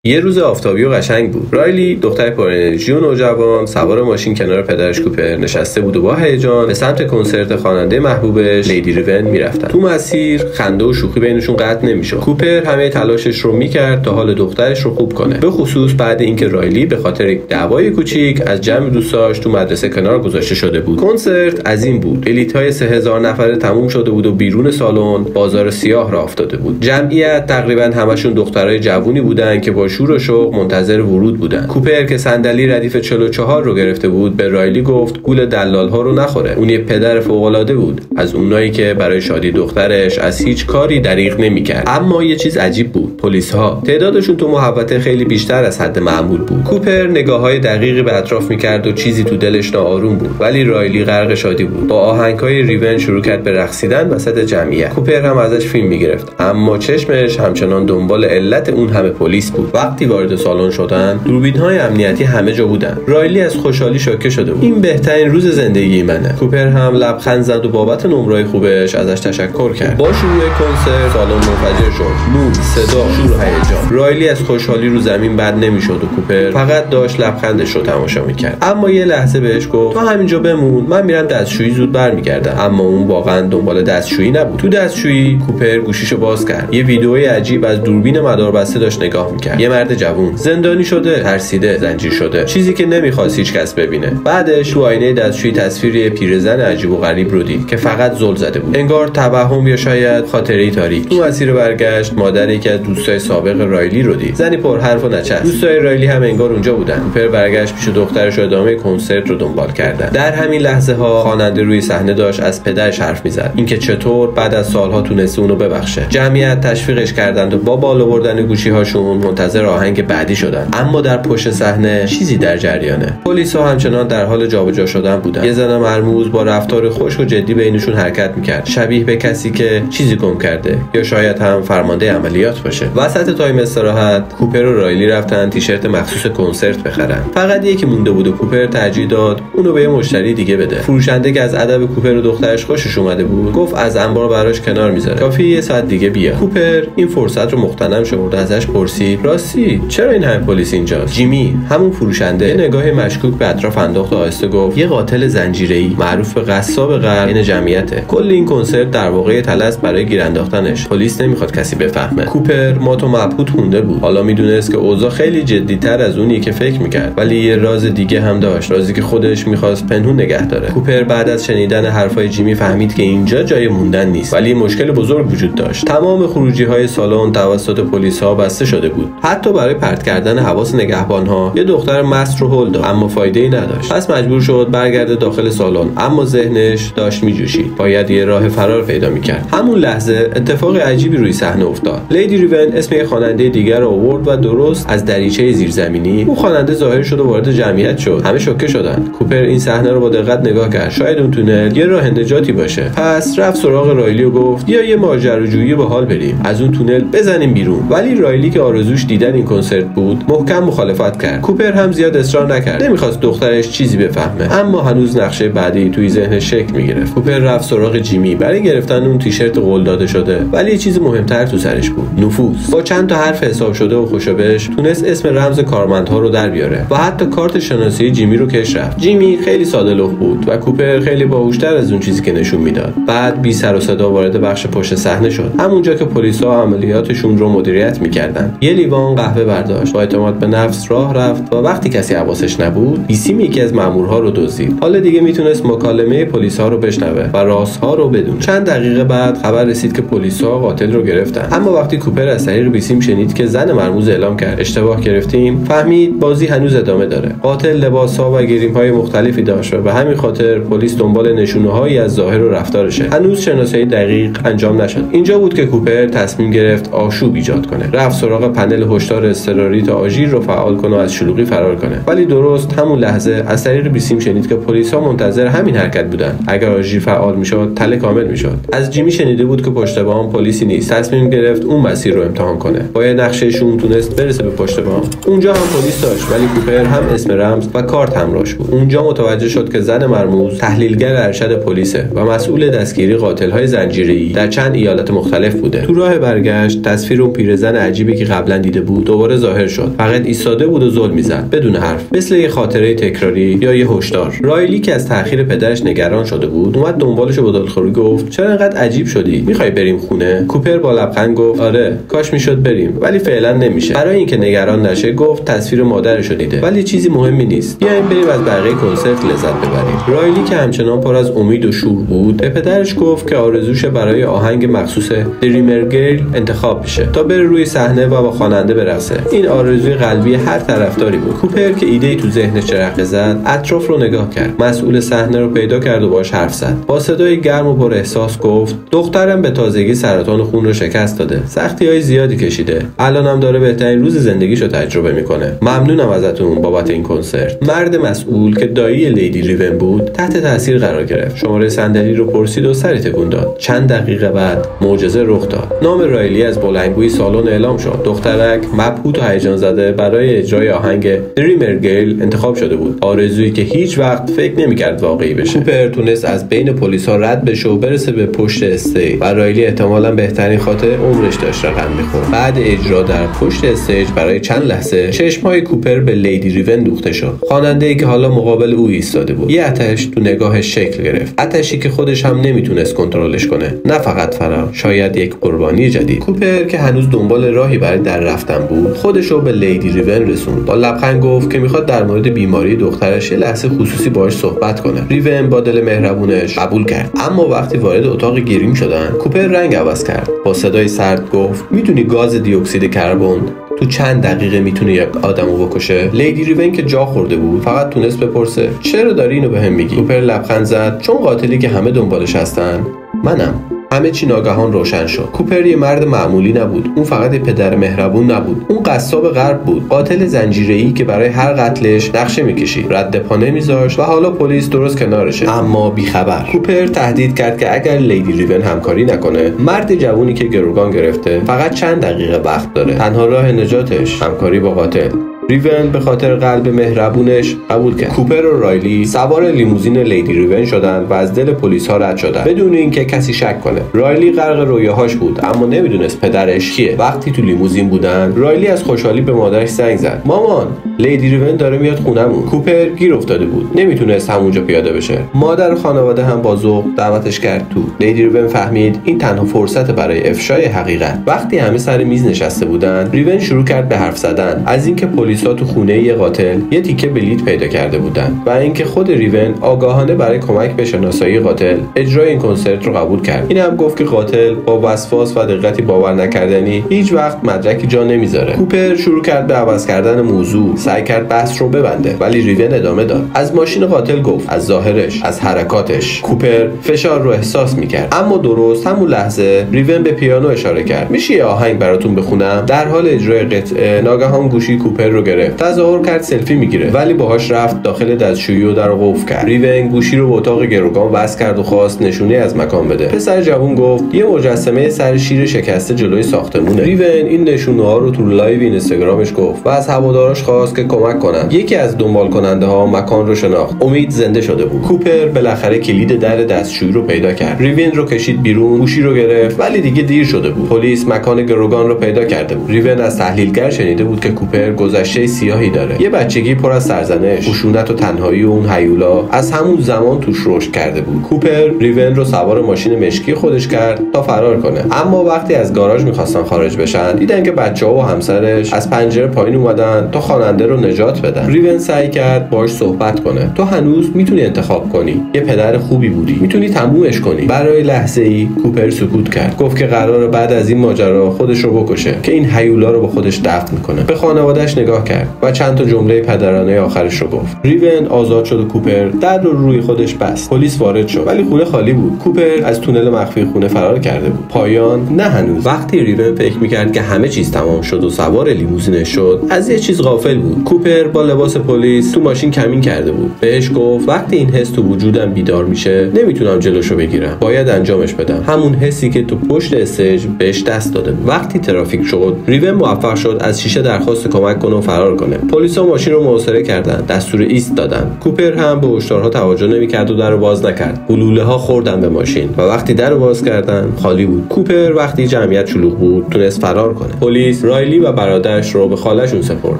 یه روز آفتابی و قشنگ بود. رایلی دختر پر انرژی و نوجوان سوار ماشین کنار پدرش کوپر نشسته بود و با هیجان به سمت کنسرت خواننده محبوبش لیدی ریون میرفتن. تو مسیر خنده و شوخی بینشون قطع نمیشد. کوپر همه تلاشش رو میکرد تا حال دخترش رو خوب کنه، به خصوص بعد اینکه رایلی به خاطر یک دعوای کوچیک از جمع دوستاش تو مدرسه کنار گذاشته شده بود. کنسرت از این بود. بلیط‌های 3000 نفره تموم شده بود و بیرون سالن بازار سیاه راه افتاده بود. جمعیت تقریبا همشون دخترای جوونی بودن که با شور و شوق منتظر ورود بودن. کوپر که صندلی ردیف 44 رو گرفته بود به رایلی گفت گول دلال‌ها رو نخوره. اون یه پدر فوق‌العاده بود، از اونایی که برای شادی دخترش از هیچ کاری دریغ نمی‌کرد. اما یه چیز عجیب بود. پلیس‌ها تعدادشون تو محوطه خیلی بیشتر از حد معمول بود. کوپر نگاه‌های دقیقی به اطراف می‌کرد و چیزی تو دلش ناآروم بود، ولی رایلی غرق شادی بود. با آهنگ‌های ریون شروع کرد به رقصیدن وسط جمعیت. کوپر هم ازش فیلم می‌گرفت، اما چشمش همچنان دنبال علت اون همه پلیس بود. وقتی وارد سالن شدن، دوربین‌های امنیتی همه جا بودن. رایلی از خوشحالی شوکه شده بود. این بهترین روز زندگی منه. کوپر هم لبخند زد و بابت نمره‌های خوبش ازش تشکر کرد. با شروع کنسرت سالن منفجر شد. نور، صدا، شور، هیجان. رایلی از خوشحالی رو زمین بد نمی‌شد و کوپر فقط داشت لبخندش رو تماشا می‌کرد. اما یه لحظه بهش گفت تو همینجا بمون، من میرم دستشویی زود برمیگردم. اما اون واقعا دنبال دستشویی نبود. تو دستشویی کوپر گوشیشو باز کرد. یه ویدئوی عجیب از دوربین مداربسته داشت نگاه می‌کرد. یه مرد جوون زندانی شده، ترسیده، زنجیر شده، چیزی که نمی‌خواست هیچ کس ببینه. بعدش تو آینه دستشویی تصویری پیرزن عجیب و غریب رو دید که فقط زل زده بود. انگار توهم یا شاید خاطره‌ای تاریک. تو مسیر برگشت مادر یکی از دوستای سابق رایلی رو دید. زنی پر حرف و نچست. دوستای رایلی هم انگار اونجا بودن. کوپر برگشت پیش دخترش و ادامه کنسرت رو دنبال کردن. در همین لحظه ها خواننده روی صحنه داشت از پدرش حرف می‌زد، اینکه چطور بعد از سالها تونسته اونو ببخشه. جمعیت تشویقش کردند و با بالا بردن گوشی‌هاشون منتظر آهنگ بعدی شدن. اما در پشت صحنه چیزی در جریانه. پلیس‌ها همچنان در حال جابجا شدن بودن. یه زن مرموز با رفتار خشک و جدی بینشون حرکت می‌کرد، شبیه به کسی که چیزی گم کرده یا شاید هم فرمانده عملیات باشه. وسط تایم استراحت کوپر و رایلی رفتن تیشرت مخصوص کنسرت بخرن. فقط یکی مونده بود و کوپر ترجیح داد اونو به یه مشتری دیگه بده. فروشنده که از ادب کوپر و دخترش خوشش اومده بود گفت از انبار براش کنار میذاره، کافیه یه ساعت دیگه بیا. کوپر این فرصت رو مغتنم شمرد، ازش پرسید راستی چرا این همه پلیس اینجاست؟ جیمی همون فروشنده یه نگاه مشکوک به اطراف انداخت و آهسته گفت یه قاتل زنجیره‌ای معروف به قصاب غرب این جمعیته. کل این کنسرت در واقع طلسم برای گیر انداختنش. پلیس نمیخواد کسی بفهمه. کوپر مات و مبهوت مونده بود. حالا میدونست که اوضاع خیلی جدی‌تر از اونی که فکر میکرد، ولی یه راز دیگه هم داشت، رازی که خودش میخواست پنهون نگه داره. کوپر بعد از شنیدن حرفای جیمی فهمید که اینجا جای موندن نیست، ولی مشکل بزرگ وجود داشت. تمام خروجی‌های سالن توسط پلیس‌ها بسته شده بود. حتی برای پرت کردن حواس نگهبان‌ها یه دختر مست رو هل داد، اما فایده‌ای نداشت. پس مجبور شد برگرده داخل سالن، اما ذهنش داشت میجوشید. باید یه راه فرار پیدا میکرد. همون لحظه اتفاق عجیبی روی صحنه افتاد. لیدی ریون اسم یه خواننده دیگر رو آورد و درست از دریچه زیرزمینی اون خواننده ظاهر شد و وارد جمعیت شد. همه شوکه شدن. کوپر این صحنه رو با دقت نگاه کرد. شاید اون تونل یه راه نجاتی باشه. پس رفت سراغ رایلی و گفت یه ماجراجویی باحال بریم، از اون تونل بزنیم بیرون. ولی رایلی که آرزوش دیدن این کنسرت بود محکم مخالفت کرد. کوپر هم زیاد اصرار نکرد، نمیخواست دخترش چیزی بفهمه، اما هنوز نقشه بعدی توی ذهنش شکل میگرفت. کوپر رفت سراغ جیمی برای گرفتن اون تیشرت قول داده شده، ولی یه چیز مهمتر تو سرش بود، نفوذ. با چند تا حرف حساب شده و خوشبش تونست اسم رمز کارمندها رو در بیاره و حتی کارت شناسی جیمی رو کش رفت. جیمی خیلی ساده‌لوح بود و کوپر خیلی باهوش‌تر از اون چیزی که نشون میداد. بعد بی سر و صدا وارد بخش پشت صحنه شد، همونجا که پلیس‌ها عملیاتشون رو مدیریت می‌کردن. یه لیوان قهوه برداشت، با اعتماد به نفس راه رفت و وقتی کسی حواسش نبود بیسیم یکی از مامورها رو دزدید. حالا دیگه میتونست مکالمه پلیس‌ها رو بشنوه و رازها رو بدونه. چند دقیقه بعد خبر رسید که پلیس‌ها قاتل رو گرفتن. اما وقتی کوپر از طریق بیسیم شنید که زن مرموز اعلام کرد اشتباه گرفتیم، فهمید بازی هنوز ادامه داره. قاتل لباس‌ها و گریم‌های مختلفی داشت و به همین خاطر پلیس دنبال نشونه‌هایی از ظاهر و رفتارشه. هنوز شناسایی دقیق انجام نشد. اینجا بود که کوپر تصمیم گرفت آشوب ایجاد کنه. رفت سراغ پنل هشدار اضطراری تا آژیر رو فعال کنه و از شلوغی فرار کنه. ولی درست همون لحظه از طریق بیسیم شنید که پلیس‌ها منتظر همین حرکت بودن. اگر آژیر فعال میشد، تله کامل میشد. از جیمی شنیده بود که پشت بام پلیسی نیست. تصمیم گرفت اون مسیر رو امتحان کنه. با یه نقشه شوم تونست برسه به پشت بام. اونجا هم پلیس داشت، ولی کوپر هم اسم رمز و کارت همراهش بود. اونجا متوجه شد که زن مرموز تحلیلگر ارشد پلیسه و مسئول دستگیری قاتل‌های زنجیره‌ای در چند ایالت مختلف بوده. تو راه برگشت تصویر اون پیرزن عجیبی که قبلا دیده بود بود دوباره ظاهر شد. فقط ایستاده بود و زل میزد بدون حرف، مثل یه خاطره تکراری یا یه هشدار. رایلی که از تأخیر پدرش نگران شده بود اومد دنبالش و با دلخوری گفت چرا اینقدر عجیب شدی؟ میخوای بریم خونه؟ کوپر با لبخند گفت آره کاش میشد بریم ولی فعلا نمیشه. برای اینکه نگران نشه گفت تصویر مادرش رو دیده ولی چیزی مهمی نیست، بیایم بریم از بقیه کنسرت لذت ببریم. رایلی که همچنان پر از امید و شور بود به پدرش گفت که آرزوش برای آهنگ مخصوص دریمر گرل انتخاب بشه تا بره روی صحنه و با خواننده برقصه. این آرزوی قلبی هر طرفداری بود. کوپر که ایده‌ای تو ذهنش جرقه زد اطراف رو نگاه کرد، مسئول صحنه رو پیدا کرد و باهاش حرف زد. با صدای گرم و پر احساس گفت دخترم به تازگی سرطان خون رو شکست داده، سختی‌های زیادی کشیده، الانم داره بهترین روز زندگیشو تجربه میکنه. ممنونم ازتون بابت این کنسرت. مرد مسئول که دایی لیدی ریون بود تحت تاثیر قرار گرفت، شماره صندلی رو پرسید و سری تکون داد. چند دقیقه بعد معجزه رخ داد. نام رایلی از بلندگوی سالن اعلام شد. دخترک مبهوت و هیجان زده برای اجرای آهنگ دریمر گرل انتخاب شده بود، آرزویی که هیچ وقت فکر نمی‌کرد واقعی بشه. کوپر تونست از بین پلیسا رد بشه و برسه به پشت استیج و رایلی احتمالاً بهترین خاطر عمرش داشت رقم می‌خورد. بعد اجرا در پشت استیج برای چند لحظه چشم‌های کوپر به لیدی ریون دوخته شد، خواننده‌ای که حالا مقابل او ایستاده بود. یه آتش تو نگاهش شکل گرفت، آتشی که خودش هم نمیتونست کنترلش کنه، نه فقط فرار، شاید یک قربانی جدید. کوپر که هنوز دنبال راهی برای در رفتن بود خودش رو به لیدی ریون رسوند. با لبخند گفت که میخواد در مورد بیماری دخترش یه لحظه خصوصی باهاش صحبت کنه. ریون با دل مهربونش قبول کرد، اما وقتی وارد اتاق گریم شدن کوپر رنگ عوض کرد. با صدای سرد گفت میدونی گاز دی اکسید کربن تو چند دقیقه میتونه یک آدمو بکشه؟ لیدی ریون که جا خورده بود فقط تونست بپرسه چرا داری اینو بهم میگی؟ کوپر لبخند زد چون قاتلی که همه دنبالش هستن منم. همه چی ناگهان روشن شد. کوپر یه مرد معمولی نبود، اون فقط یه پدر مهربون نبود، اون قصاب غرب بود، قاتل زنجیره‌ای که برای هر قتلش نقشه میکشید، رد پا نمیذاشت و حالا پلیس درست کنارشه اما بیخبر. کوپر تهدید کرد که اگر لیدی ریون همکاری نکنه مرد جوونی که گروگان گرفته فقط چند دقیقه وقت داره، تنها راه نجاتش همکاری با قاتل. ریون به خاطر قلب مهربونش قبول کرد. کوپر و رایلی سوار لیموزین لیدی ریون شدن و از دل پلیس ها رد شدن بدون اینکه کسی شک کنه. رایلی غرق رویاهاش بود اما نمیدونست پدرش کیه. وقتی تو لیموزین بودن رایلی از خوشحالی به مادرش زنگ زد. مامان لیدی ریون داره میاد خونمون. کوپر گیر افتاده بود، نمیتونست همونجا پیاده بشه. مادر و خانواده هم با ذوق دعوتش کرد تو. لیدی ریون فهمید این تنها فرصت برای افشای حقیقت. وقتی همه سر میز نشسته بودن ریون شروع کرد به حرف زدن از اینکه پلیسا تو خونه یه قاتل یه تیکه بلیط پیدا کرده بودن و اینکه خود ریون آگاهانه برای کمک به شناسایی قاتل اجرای این کنسرت رو قبول کرد. این هم گفت که قاتل با وسواس و دقتی باور نکردنی هیچ وقت مدرکی جا نمیذاره. کوپر شروع کرد به عوض کردن موضوع، سعی کرد بحث رو ببنده ولی ریون ادامه داد. از ماشین قاتل گفت، از ظاهرش، از حرکاتش. کوپر فشار رو احساس میکرد اما درست همون لحظه ریون به پیانو اشاره کرد. میشه یه آهنگ براتون بخونم؟ در حال اجرای قطعه ناگهان گوشی کوپر رو گرفت. تظاهر کرد سلفی میگیره ولی باهاش رفت داخل دستشویی و درو قفل کرد. ریون گوشی رو به اتاق گروگان وصل کرد و خواست نشونه از مکان بده. پسر جوون گفت یه مجسمه سر شیر شکسته جلوی ساختمونه. ریون این نشونه ها رو تو لایو اینستاگرامش گفت و از هوادارش خواست که کمک کنن. یکی از دنبال کننده ها مکان رو شناخت. امید زنده شده بود. کوپر بالاخره کلید در دستشویی رو پیدا کرد. ریون رو کشید بیرون، گوشی رو گرفت ولی دیگه دیر شده بود. پلیس مکان گروگان رو پیدا کرده بود. ریون از تحلیلگر شنیده بود که کوپر گذشته سیاهی داره. یه بچگی پر از سرزنش، خشونت و تنهایی و اون هیولا از همون زمان توش رشد کرده بود. کوپر ریون رو سوار ماشین مشکی خودش کرد تا فرار کنه. اما وقتی از گاراژ می‌خواستن خارج بشن، دیدن که بچه‌ها و همسرش از پنجره پایین اومدن تا خواننده رو نجات بدن. ریون سعی کرد باهاش صحبت کنه. تو هنوز میتونی انتخاب کنی. یه پدر خوبی بودی. میتونی تمومش کنی. برای لحظه‌ای کوپر سکوت کرد. گفت که قراره بعد از این ماجرا خودش رو بکشه، که این هیولا رو به خودش دفن کنه. به خانواده‌اش نگاه کرد و چند تا جمله پدرانه آخرش رو گفت. ریون آزاد شد و کوپر در رو روی خودش بست. پلیس وارد شد ولی خونه خالی بود. کوپر از تونل مخفی خونه فرار کرده بود. پایان نه هنوز. وقتی ریون فکر می‌کرد که همه چیز تمام شد و سوار لیموزینش شد، از یه چیز غافل بود. کوپر با لباس پلیس تو ماشین کمین کرده بود. بهش گفت وقتی این حس تو وجودم بیدار میشه نمیتونم جلوشو بگیرم، باید انجامش بدم. همون حسی که تو پشت استیج بهش دست داده بود. وقتی ترافیک شد ریون موفق شد از شیشه درخواست کمک کنه و فرار کنه. پلیسا ماشین رو محاصره کردن، دستور ایست دادن. کوپر هم به هشدارها توجه نمی‌کرد و درو باز نکرد. گلوله‌ها خوردن به ماشین و وقتی درو باز کردن خالی بود. کوپر وقتی جمعیت شلوغ بود تونست فرار کنه. پلیس رایلی و برادرش رو به خاله‌شون سپرد.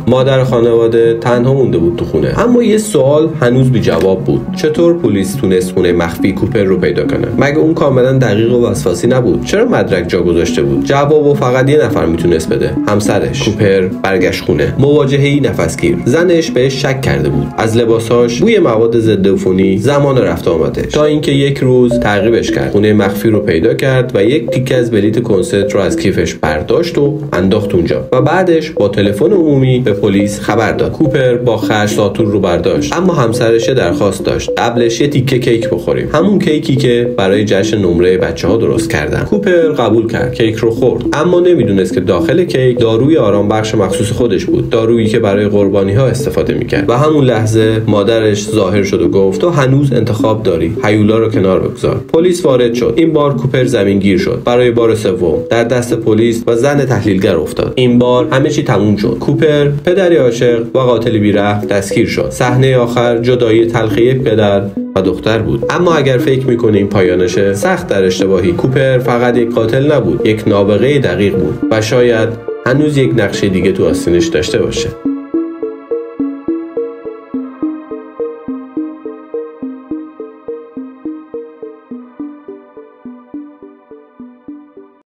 مادر خانواده تنها مونده بود تو خونه. اما یه سوال هنوز بی جواب بود. چطور پلیس تونست خونه مخفی کوپر رو پیدا کنه؟ مگه اون کاملا دقیق و وسواسی نبود؟ چرا مدرک جا گذاشته بود؟ جوابو فقط یه نفر میتونست بده، همسرش. کوپر برگشت خونه. مواجهه‌ای نفسگیر. زنش بهش شک کرده بود. از لباساش بوی مواد ضد عفونی زمان رفت آمدش. تا اینکه یک روز تعقیبش کرد. خونه مخفی رو پیدا کرد و یک تیکه از بلیت کنسرت رو از کیفش برداشت و انداخت اونجا. و بعدش با تلفن عمومی به پلیس خبر داد. کوپر با خرج ساتور رو برداشت، اما همسرش درخواست داشت قبلش یه تیکه کیک بخوریم، همون کیکی که برای جشن نمره بچه‌ها درست کردن. کوپر قبول کرد، کیک رو خورد، اما نمیدونست که داخل کیک داروی آرام بخش مخصوص خودش بود، دارویی که برای قربانی‌ها استفاده می‌کرد. و همون لحظه مادرش ظاهر شد و گفت تو هنوز انتخاب داری، هیولا رو کنار بگذار. پلیس وارد شد. این بار کوپر زمینگیر شد. برای بار سوم در دست پلیس و زن تحلیلگر افتاد. این بار همه چی تموم شد. کوپر پدری عاشق و قاتل بی‌رحم دستگیر شد. صحنه آخر جدایی تلخ یک پدر و دختر بود. اما اگر فکر می‌کنیم پایانشه، سخت در اشتباهی. کوپر فقط یک قاتل نبود، یک نابغه دقیق بود و شاید هنوز یک نقشه دیگه تو آستینش داشته باشه.